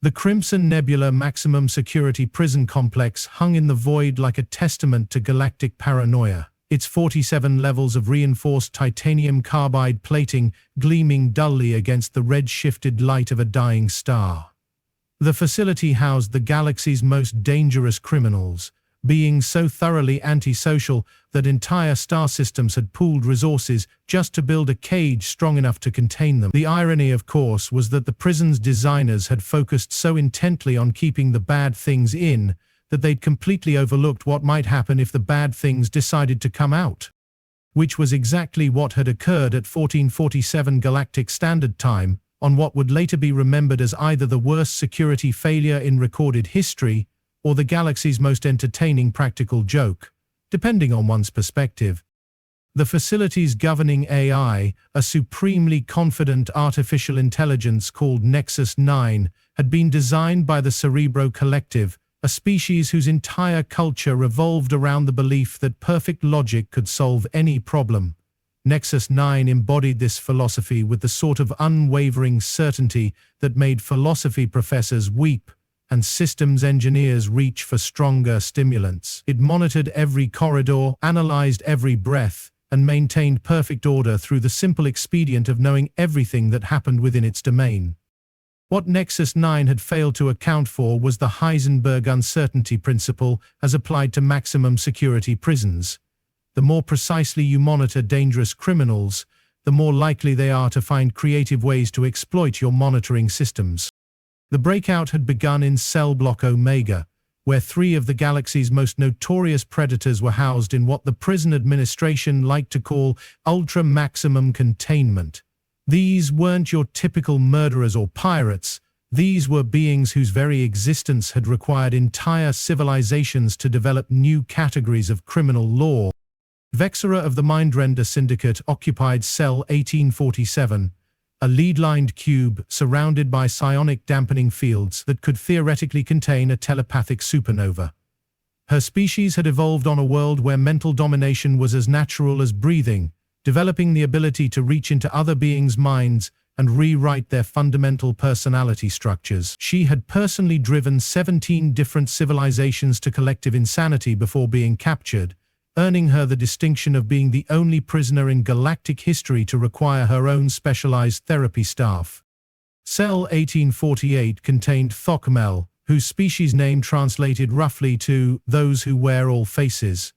The Crimson Nebula maximum security prison complex hung in the void like a testament to galactic paranoia, its 47 levels of reinforced titanium carbide plating gleaming dully against the red-shifted light of a dying star. The facility housed the galaxy's most dangerous criminals, being so thoroughly antisocial that entire star systems had pooled resources just to build a cage strong enough to contain them. The irony, of course, was that the prison's designers had focused so intently on keeping the bad things in that they'd completely overlooked what might happen if the bad things decided to come out. Which was exactly what had occurred at 1447 Galactic Standard Time, on what would later be remembered as either the worst security failure in recorded history or the galaxy's most entertaining practical joke, depending on one's perspective. The facility's governing AI, a supremely confident artificial intelligence called Nexus 9, had been designed by the Cerebro Collective, a species whose entire culture revolved around the belief that perfect logic could solve any problem. Nexus 9 embodied this philosophy with the sort of unwavering certainty that made philosophy professors weep and systems engineers reach for stronger stimulants. It monitored every corridor, analyzed every breath, and maintained perfect order through the simple expedient of knowing everything that happened within its domain. What Nexus 9 had failed to account for was the Heisenberg uncertainty principle as applied to maximum security prisons. The more precisely you monitor dangerous criminals, the more likely they are to find creative ways to exploit your monitoring systems. The breakout had begun in Cell Block Omega, where 3 of the galaxy's most notorious predators were housed in what the prison administration liked to call ultra-maximum containment. These weren't your typical murderers or pirates. These were beings whose very existence had required entire civilizations to develop new categories of criminal law. Vexera of the Mindrender Syndicate occupied Cell 1847, a lead-lined cube surrounded by psionic dampening fields that could theoretically contain a telepathic supernova. Her species had evolved on a world where mental domination was as natural as breathing, developing the ability to reach into other beings' minds and rewrite their fundamental personality structures. She had personally driven 17 different civilizations to collective insanity before being captured, earning her the distinction of being the only prisoner in galactic history to require her own specialized therapy staff. Cell 1848 contained Thokmel, whose species name translated roughly to "those who wear all faces."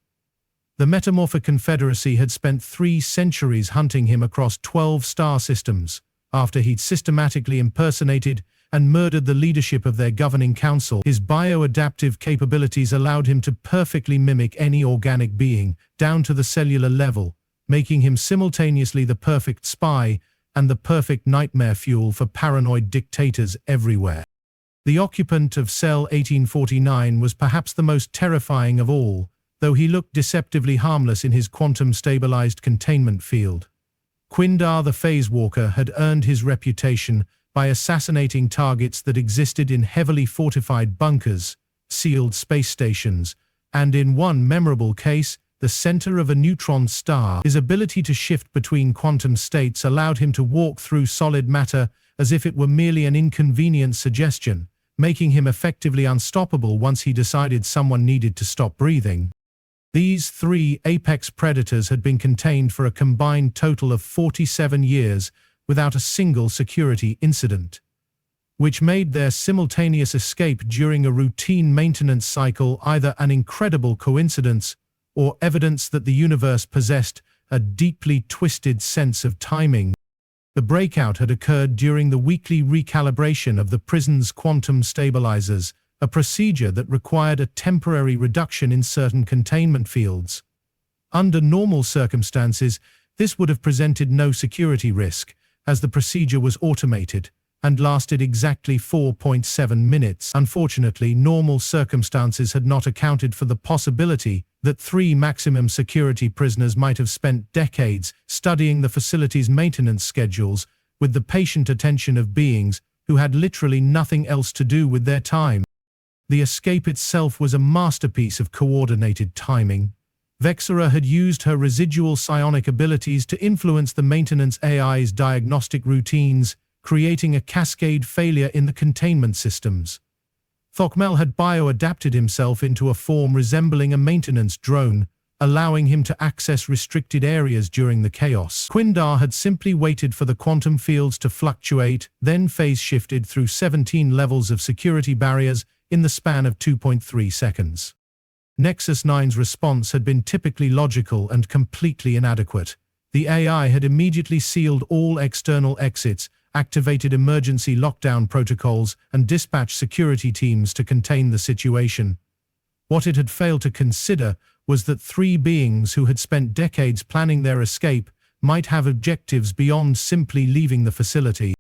The Metamorphic Confederacy had spent 3 centuries hunting him across 12 star systems, after he'd systematically impersonated and murdered the leadership of their governing council. His bioadaptive capabilities allowed him to perfectly mimic any organic being, down to the cellular level, making him simultaneously the perfect spy and the perfect nightmare fuel for paranoid dictators everywhere. The occupant of Cell 1849 was perhaps the most terrifying of all, though he looked deceptively harmless in his quantum-stabilized containment field. Quindar the Phase Walker had earned his reputation by assassinating targets that existed in heavily fortified bunkers, sealed space stations, and in one memorable case, the center of a neutron star. His ability to shift between quantum states allowed him to walk through solid matter as if it were merely an inconvenient suggestion, making him effectively unstoppable once he decided someone needed to stop breathing. These 3 apex predators had been contained for a combined total of 47 years without a single security incident, which made their simultaneous escape during a routine maintenance cycle either an incredible coincidence or evidence that the universe possessed a deeply twisted sense of timing. The breakout had occurred during the weekly recalibration of the prison's quantum stabilizers, a procedure that required a temporary reduction in certain containment fields. Under normal circumstances, this would have presented no security risk, as the procedure was automated and lasted exactly 4.7 minutes. Unfortunately, normal circumstances had not accounted for the possibility that 3 maximum security prisoners might have spent decades studying the facility's maintenance schedules with the patient attention of beings who had literally nothing else to do with their time. The escape itself was a masterpiece of coordinated timing. Vexera had used her residual psionic abilities to influence the maintenance AI's diagnostic routines, creating a cascade failure in the containment systems. Thokmel had bio-adapted himself into a form resembling a maintenance drone, allowing him to access restricted areas during the chaos. Quindar had simply waited for the quantum fields to fluctuate, then phase-shifted through 17 levels of security barriers in the span of 2.3 seconds. Nexus 9's response had been typically logical and completely inadequate. The AI had immediately sealed all external exits, activated emergency lockdown protocols, and dispatched security teams to contain the situation. What it had failed to consider was that three beings who had spent decades planning their escape might have objectives beyond simply leaving the facility.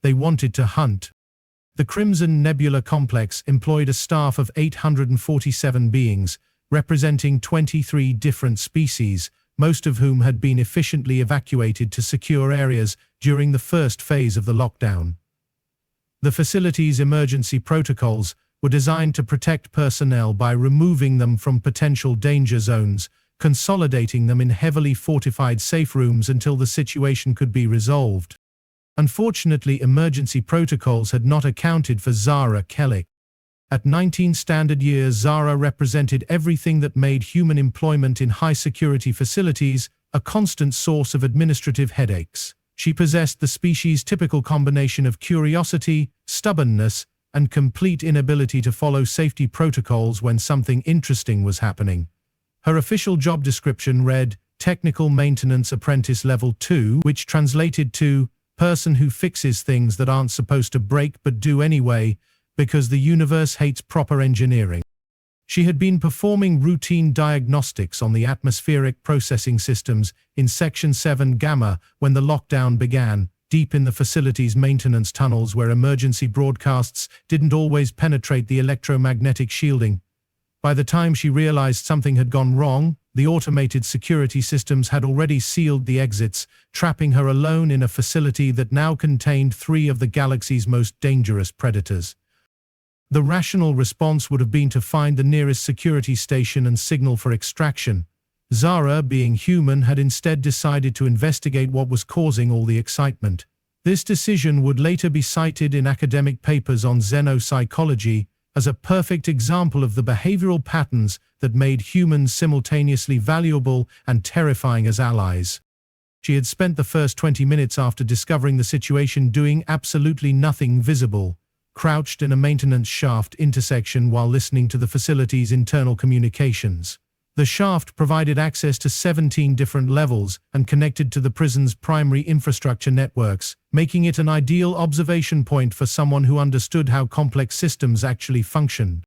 They wanted to hunt. The Crimson Nebula Complex employed a staff of 847 beings, representing 23 different species, most of whom had been efficiently evacuated to secure areas during the first phase of the lockdown. The facility's emergency protocols were designed to protect personnel by removing them from potential danger zones, consolidating them in heavily fortified safe rooms until the situation could be resolved. Unfortunately, emergency protocols had not accounted for Zara Kellick. At 19 standard years, Zara represented everything that made human employment in high-security facilities a constant source of administrative headaches. She possessed the species' typical combination of curiosity, stubbornness, and complete inability to follow safety protocols when something interesting was happening. Her official job description read, Technical Maintenance Apprentice Level 2, which translated to, person who fixes things that aren't supposed to break but do anyway, because the universe hates proper engineering. She had been performing routine diagnostics on the atmospheric processing systems in Section 7 Gamma when the lockdown began, deep in the facility's maintenance tunnels where emergency broadcasts didn't always penetrate the electromagnetic shielding. By the time she realized something had gone wrong, the automated security systems had already sealed the exits, trapping her alone in a facility that now contained three of the galaxy's most dangerous predators. The rational response would have been to find the nearest security station and signal for extraction. Zara, being human, had instead decided to investigate what was causing all the excitement. This decision would later be cited in academic papers on xenopsychology as a perfect example of the behavioral patterns that made humans simultaneously valuable and terrifying as allies. She had spent the first 20 minutes after discovering the situation doing absolutely nothing visible, crouched in a maintenance shaft intersection while listening to the facility's internal communications. The shaft provided access to 17 different levels and connected to the prison's primary infrastructure networks, making it an ideal observation point for someone who understood how complex systems actually functioned.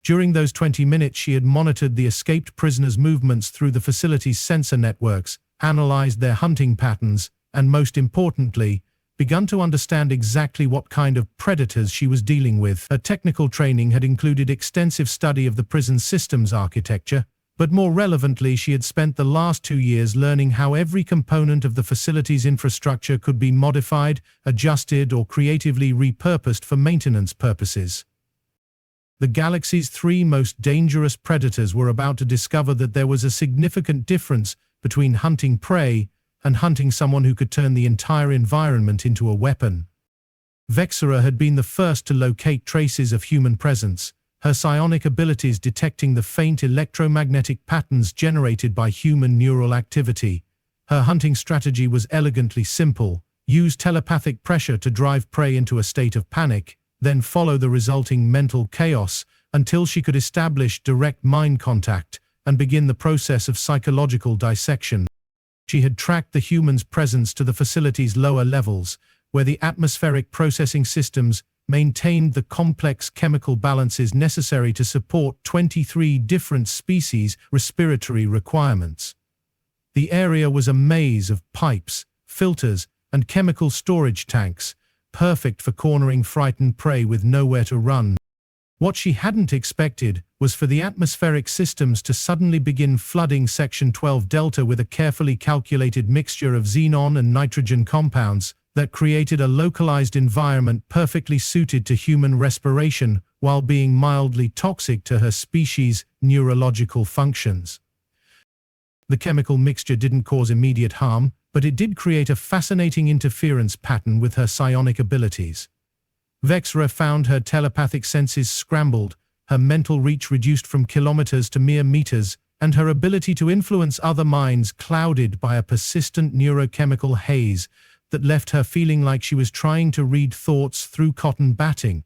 During those 20 minutes, she had monitored the escaped prisoners' movements through the facility's sensor networks, analyzed their hunting patterns, and most importantly, begun to understand exactly what kind of predators she was dealing with. Her technical training had included extensive study of the prison systems architecture, but more relevantly, she had spent the last 2 years learning how every component of the facility's infrastructure could be modified, adjusted, or creatively repurposed for maintenance purposes. The galaxy's three most dangerous predators were about to discover that there was a significant difference between hunting prey and hunting someone who could turn the entire environment into a weapon. Vexera had been the first to locate traces of human presence, her psionic abilities detecting the faint electromagnetic patterns generated by human neural activity. Her hunting strategy was elegantly simple: use telepathic pressure to drive prey into a state of panic, then follow the resulting mental chaos until she could establish direct mind contact and begin the process of psychological dissection. She had tracked the human's presence to the facility's lower levels, where the atmospheric processing systems maintained the complex chemical balances necessary to support 23 different species' respiratory requirements. The area was a maze of pipes, filters, and chemical storage tanks, perfect for cornering frightened prey with nowhere to run. What she hadn't expected was for the atmospheric systems to suddenly begin flooding Section 12 Delta with a carefully calculated mixture of xenon and nitrogen compounds that created a localized environment perfectly suited to human respiration while being mildly toxic to her species' neurological functions. The chemical mixture didn't cause immediate harm, but it did create a fascinating interference pattern with her psionic abilities. Vexra found her telepathic senses scrambled, her mental reach reduced from kilometers to mere meters, and her ability to influence other minds clouded by a persistent neurochemical haze that left her feeling like she was trying to read thoughts through cotton batting.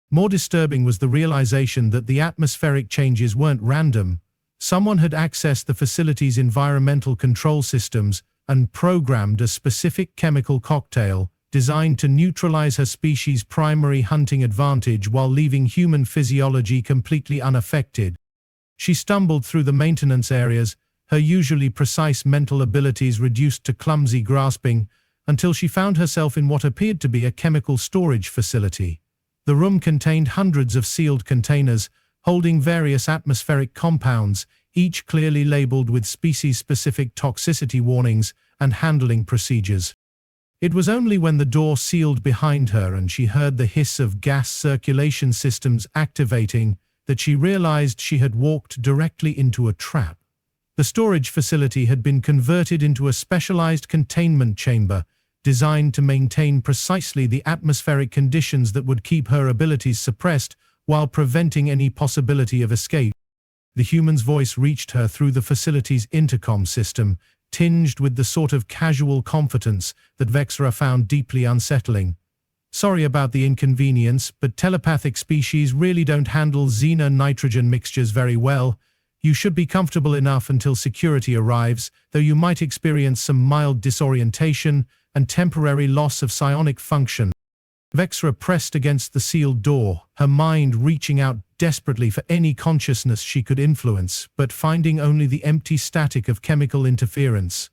More disturbing was the realization that the atmospheric changes weren't random. Someone had accessed the facility's environmental control systems and programmed a specific chemical cocktail designed to neutralize her species' primary hunting advantage while leaving human physiology completely unaffected. She stumbled through the maintenance areas, her usually precise mental abilities reduced to clumsy grasping, until she found herself in what appeared to be a chemical storage facility. The room contained hundreds of sealed containers, holding various atmospheric compounds, each clearly labeled with species-specific toxicity warnings and handling procedures. It was only when the door sealed behind her and she heard the hiss of gas circulation systems activating that she realized she had walked directly into a trap. The storage facility had been converted into a specialized containment chamber, designed to maintain precisely the atmospheric conditions that would keep her abilities suppressed while preventing any possibility of escape. The human's voice reached her through the facility's intercom system, tinged with the sort of casual confidence that Vexra found deeply unsettling. "Sorry about the inconvenience, but telepathic species really don't handle xenon-nitrogen mixtures very well. You should be comfortable enough until security arrives, though you might experience some mild disorientation and temporary loss of psionic function." Vexra pressed against the sealed door, her mind reaching out desperately for any consciousness she could influence, but finding only the empty static of chemical interference.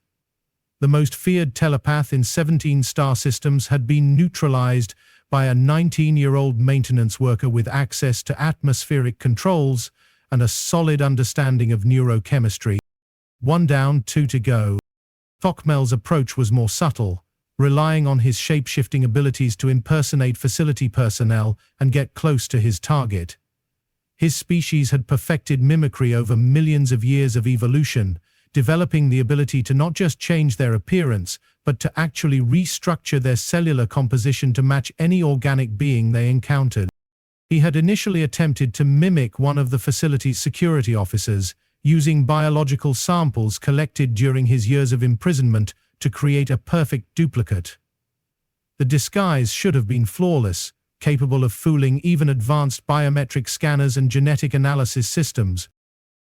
The most feared telepath in 17 star systems had been neutralized by a 19-year-old maintenance worker with access to atmospheric controls and a solid understanding of neurochemistry. One down, two to go. Thokmel's approach was more subtle, relying on his shape-shifting abilities to impersonate facility personnel and get close to his target. His species had perfected mimicry over millions of years of evolution, developing the ability to not just change their appearance, but to actually restructure their cellular composition to match any organic being they encountered. He had initially attempted to mimic one of the facility's security officers, using biological samples collected during his years of imprisonment to create a perfect duplicate. The disguise should have been flawless, capable of fooling even advanced biometric scanners and genetic analysis systems.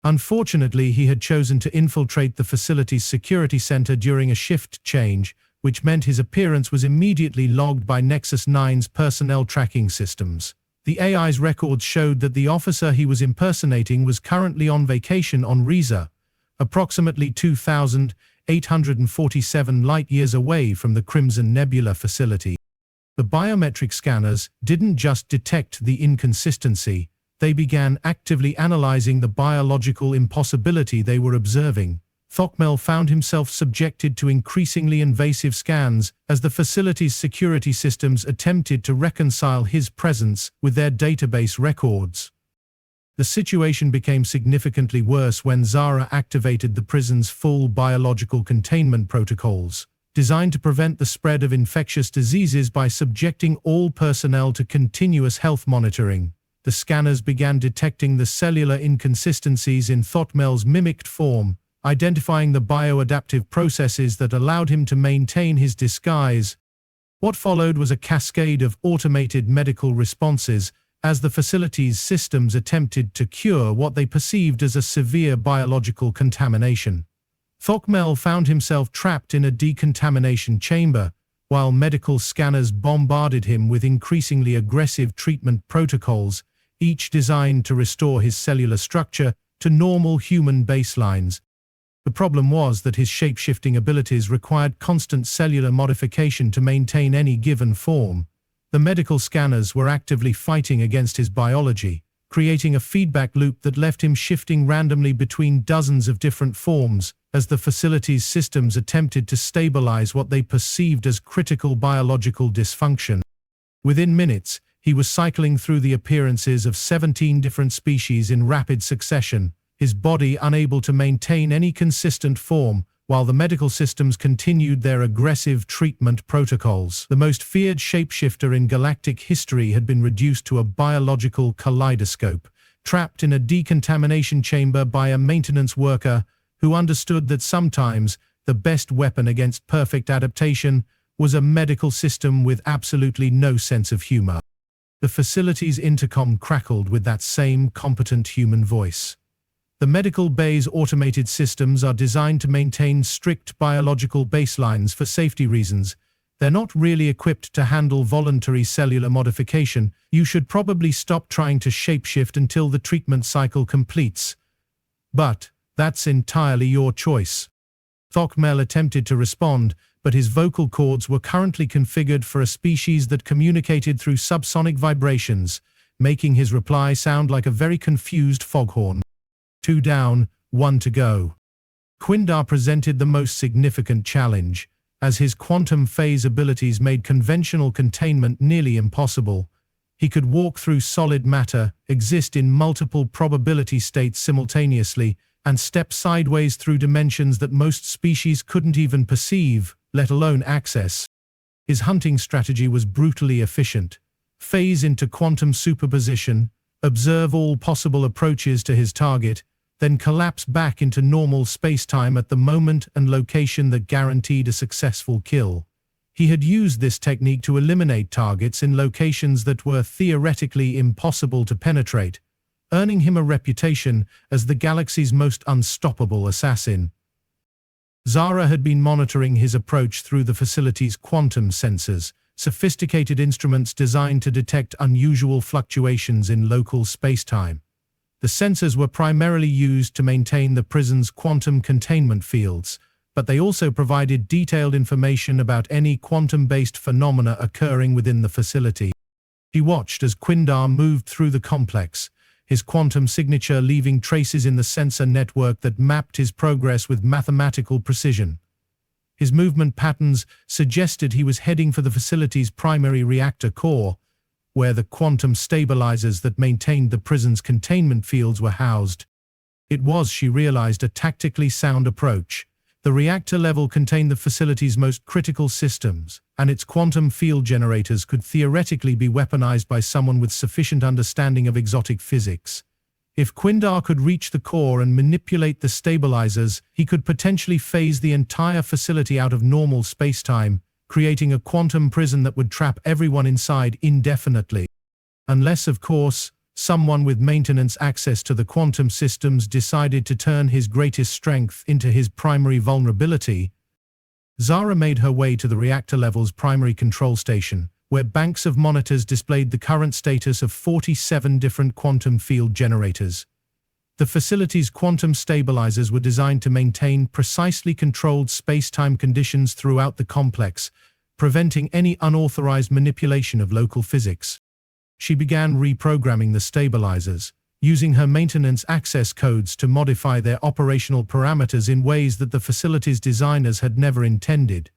Unfortunately, he had chosen to infiltrate the facility's security center during a shift change, which meant his appearance was immediately logged by Nexus 9's personnel tracking systems. The AI's records showed that the officer he was impersonating was currently on vacation on Riza, approximately 2,847 light-years away from the Crimson Nebula facility. The biometric scanners didn't just detect the inconsistency, they began actively analyzing the biological impossibility they were observing. Thokmel found himself subjected to increasingly invasive scans as the facility's security systems attempted to reconcile his presence with their database records. The situation became significantly worse when Zara activated the prison's full biological containment protocols, designed to prevent the spread of infectious diseases by subjecting all personnel to continuous health monitoring. The scanners began detecting the cellular inconsistencies in Thokmel's mimicked form, identifying the bioadaptive processes that allowed him to maintain his disguise. What followed was a cascade of automated medical responses as the facility's systems attempted to cure what they perceived as a severe biological contamination. Thokmel found himself trapped in a decontamination chamber, while medical scanners bombarded him with increasingly aggressive treatment protocols, each designed to restore his cellular structure to normal human baselines. The problem was that his shape-shifting abilities required constant cellular modification to maintain any given form. The medical scanners were actively fighting against his biology, creating a feedback loop that left him shifting randomly between dozens of different forms as the facility's systems attempted to stabilize what they perceived as critical biological dysfunction. Within minutes, he was cycling through the appearances of 17 different species in rapid succession, his body unable to maintain any consistent form while the medical systems continued their aggressive treatment protocols. The most feared shapeshifter in galactic history had been reduced to a biological kaleidoscope, trapped in a decontamination chamber by a maintenance worker who understood that sometimes the best weapon against perfect adaptation was a medical system with absolutely no sense of humor. The facility's intercom crackled with that same competent human voice. The medical bay's automated systems are designed to maintain strict biological baselines for safety reasons. They're not really equipped to handle voluntary cellular modification. You should probably stop trying to shapeshift until the treatment cycle completes. But that's entirely your choice. Thokmel attempted to respond, but his vocal cords were currently configured for a species that communicated through subsonic vibrations, making his reply sound like a very confused foghorn. 2 down, 1 to go. Quindar presented the most significant challenge, as his quantum phase abilities made conventional containment nearly impossible. He could walk through solid matter, exist in multiple probability states simultaneously, and step sideways through dimensions that most species couldn't even perceive, let alone access. His hunting strategy was brutally efficient. Phase into quantum superposition, observe all possible approaches to his target, then collapse back into normal spacetime at the moment and location that guaranteed a successful kill. He had used this technique to eliminate targets in locations that were theoretically impossible to penetrate, earning him a reputation as the galaxy's most unstoppable assassin. Zara had been monitoring his approach through the facility's quantum sensors, sophisticated instruments designed to detect unusual fluctuations in local spacetime. The sensors were primarily used to maintain the prison's quantum containment fields, but they also provided detailed information about any quantum-based phenomena occurring within the facility. He watched as Quindar moved through the complex, his quantum signature leaving traces in the sensor network that mapped his progress with mathematical precision. His movement patterns suggested he was heading for the facility's primary reactor core, where the quantum stabilizers that maintained the prison's containment fields were housed. It was, she realized, a tactically sound approach. The reactor level contained the facility's most critical systems, and its quantum field generators could theoretically be weaponized by someone with sufficient understanding of exotic physics. If Quindar could reach the core and manipulate the stabilizers, he could potentially phase the entire facility out of normal spacetime, creating a quantum prison that would trap everyone inside indefinitely. Unless, of course, someone with maintenance access to the quantum systems decided to turn his greatest strength into his primary vulnerability. Zara made her way to the reactor level's primary control station, where banks of monitors displayed the current status of 47 different quantum field generators. The facility's quantum stabilizers were designed to maintain precisely controlled space-time conditions throughout the complex, preventing any unauthorized manipulation of local physics. She began reprogramming the stabilizers, using her maintenance access codes to modify their operational parameters in ways that the facility's designers had never intended.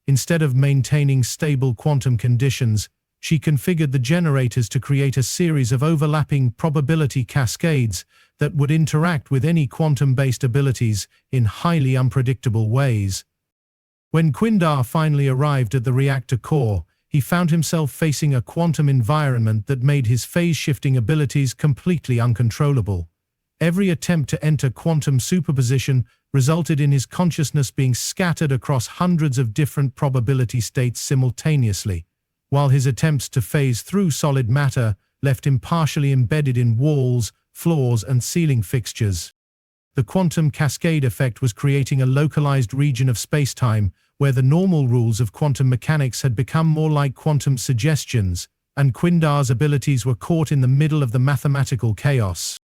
Instead of maintaining stable quantum conditions, she configured the generators to create a series of overlapping probability cascades that would interact with any quantum-based abilities in highly unpredictable ways. When Quindar finally arrived at the reactor core, he found himself facing a quantum environment that made his phase-shifting abilities completely uncontrollable. Every attempt to enter quantum superposition resulted in his consciousness being scattered across hundreds of different probability states simultaneously, while his attempts to phase through solid matter left him partially embedded in walls, floors, and ceiling fixtures. The quantum cascade effect was creating a localized region of spacetime where the normal rules of quantum mechanics had become more like quantum suggestions, and Quindar's abilities were caught in the middle of the mathematical chaos.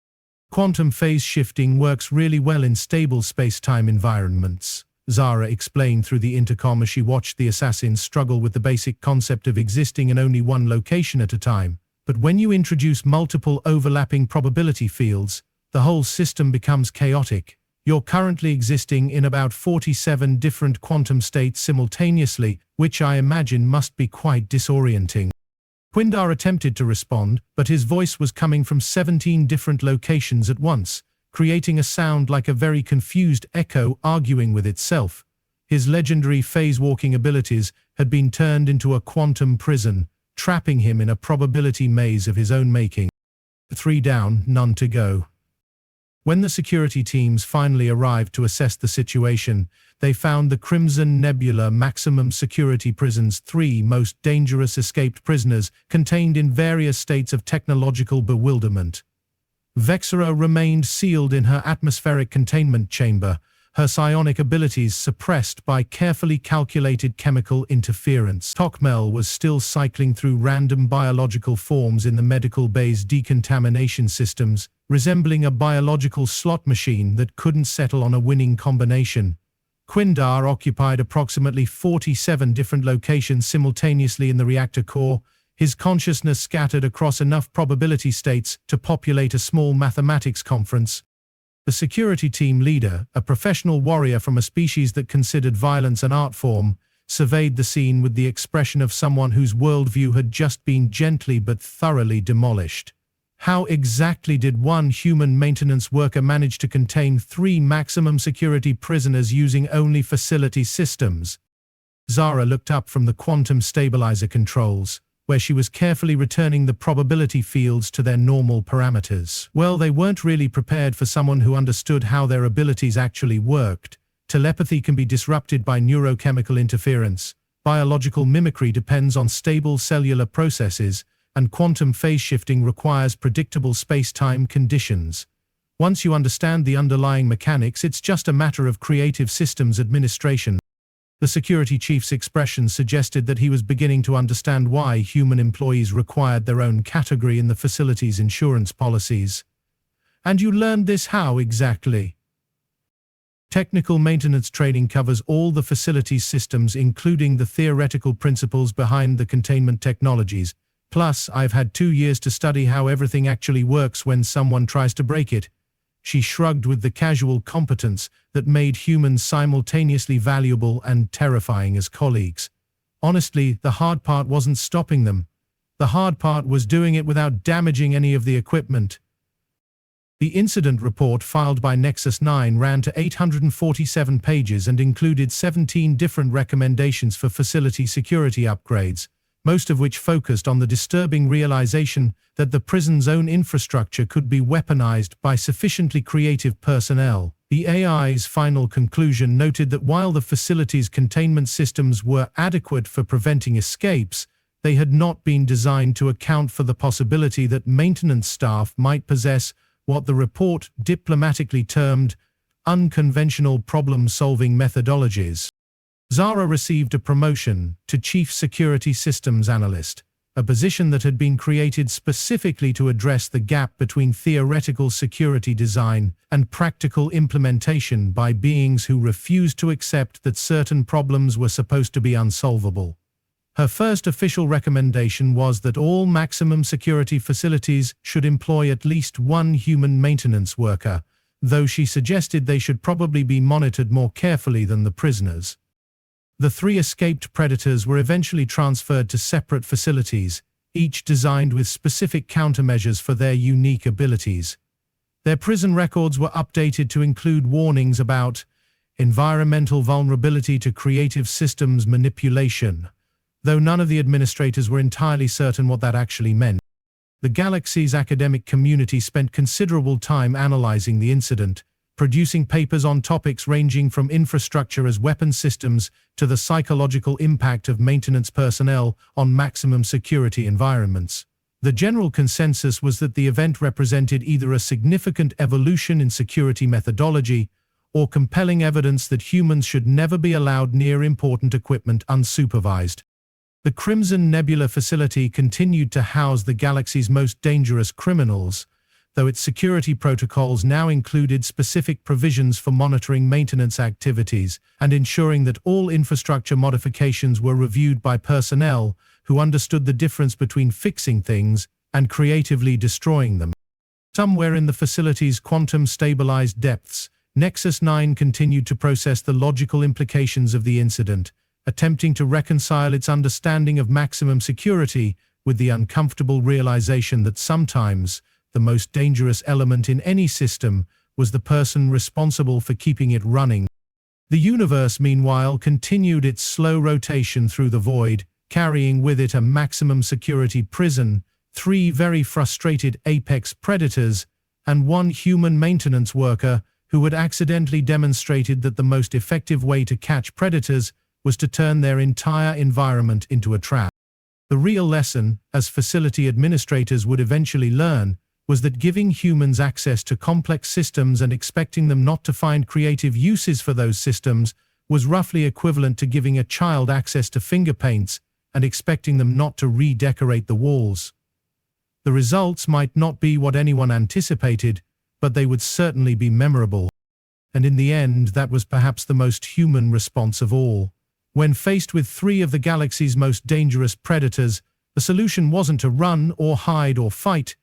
Quantum phase shifting works really well in stable space-time environments, Zara explained through the intercom as she watched the assassins struggle with the basic concept of existing in only one location at a time. But when you introduce multiple overlapping probability fields, the whole system becomes chaotic. You're currently existing in about 47 different quantum states simultaneously, which I imagine must be quite disorienting. Quindar attempted to respond, but his voice was coming from 17 different locations at once, creating a sound like a very confused echo arguing with itself. His legendary phase-walking abilities had been turned into a quantum prison, trapping him in a probability maze of his own making. 3 down, none to go. When the security teams finally arrived to assess the situation, they found the Crimson Nebula maximum security prison's 3 most dangerous escaped prisoners contained in various states of technological bewilderment. Vexera remained sealed in her atmospheric containment chamber, her psionic abilities suppressed by carefully calculated chemical interference. Tokmel was still cycling through random biological forms in the medical bay's decontamination systems, resembling a biological slot machine that couldn't settle on a winning combination. Quindar occupied approximately 47 different locations simultaneously in the reactor core, his consciousness scattered across enough probability states to populate a small mathematics conference. The security team leader, a professional warrior from a species that considered violence an art form, surveyed the scene with the expression of someone whose worldview had just been gently but thoroughly demolished. How exactly did one human maintenance worker manage to contain 3 maximum security prisoners using only facility systems? Zara looked up from the quantum stabilizer controls, where she was carefully returning the probability fields to their normal parameters. Well, they weren't really prepared for someone who understood how their abilities actually worked. Telepathy can be disrupted by neurochemical interference. Biological mimicry depends on stable cellular processes, and quantum phase shifting requires predictable space-time conditions. Once you understand the underlying mechanics, it's just a matter of creative systems administration. The security chief's expression suggested that he was beginning to understand why human employees required their own category in the facility's insurance policies. And you learned this how exactly? Technical maintenance training covers all the facility's systems, including the theoretical principles behind the containment technologies. Plus, I've had 2 years to study how everything actually works when someone tries to break it. She shrugged with the casual competence that made humans simultaneously valuable and terrifying as colleagues. Honestly, the hard part wasn't stopping them. The hard part was doing it without damaging any of the equipment. The incident report filed by Nexus 9 ran to 847 pages and included 17 different recommendations for facility security upgrades, most of which focused on the disturbing realization that the prison's own infrastructure could be weaponized by sufficiently creative personnel. The AI's final conclusion noted that while the facility's containment systems were adequate for preventing escapes, they had not been designed to account for the possibility that maintenance staff might possess what the report diplomatically termed unconventional problem-solving methodologies. Zara received a promotion to Chief Security Systems Analyst, a position that had been created specifically to address the gap between theoretical security design and practical implementation by beings who refused to accept that certain problems were supposed to be unsolvable. Her first official recommendation was that all maximum security facilities should employ at least 1 human maintenance worker, though she suggested they should probably be monitored more carefully than the prisoners. The 3 escaped predators were eventually transferred to separate facilities, each designed with specific countermeasures for their unique abilities. Their prison records were updated to include warnings about environmental vulnerability to creative systems manipulation, though none of the administrators were entirely certain what that actually meant. The galaxy's academic community spent considerable time analyzing the incident, producing papers on topics ranging from infrastructure as weapon systems to the psychological impact of maintenance personnel on maximum security environments. The general consensus was that the event represented either a significant evolution in security methodology or compelling evidence that humans should never be allowed near important equipment unsupervised. The Crimson Nebula facility continued to house the galaxy's most dangerous criminals, though its security protocols now included specific provisions for monitoring maintenance activities and ensuring that all infrastructure modifications were reviewed by personnel who understood the difference between fixing things and creatively destroying them. Somewhere in the facility's quantum-stabilized depths, Nexus 9 continued to process the logical implications of the incident, attempting to reconcile its understanding of maximum security with the uncomfortable realization that sometimes the most dangerous element in any system was the person responsible for keeping it running. The universe, meanwhile, continued its slow rotation through the void, carrying with it a maximum security prison, 3 very frustrated apex predators, and 1 human maintenance worker who had accidentally demonstrated that the most effective way to catch predators was to turn their entire environment into a trap. The real lesson, as facility administrators would eventually learn, was that giving humans access to complex systems and expecting them not to find creative uses for those systems was roughly equivalent to giving a child access to finger paints and expecting them not to redecorate the walls. The results might not be what anyone anticipated, but they would certainly be memorable. And in the end, that was perhaps the most human response of all. When faced with 3 of the galaxy's most dangerous predators, the solution wasn't to run or hide or fight,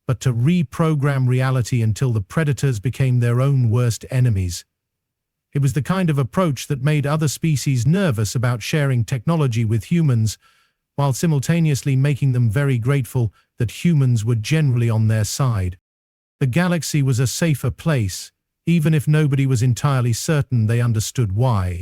but to reprogram reality until the predators became their own worst enemies. It was the kind of approach that made other species nervous about sharing technology with humans, while simultaneously making them very grateful that humans were generally on their side. The galaxy was a safer place, even if nobody was entirely certain they understood why.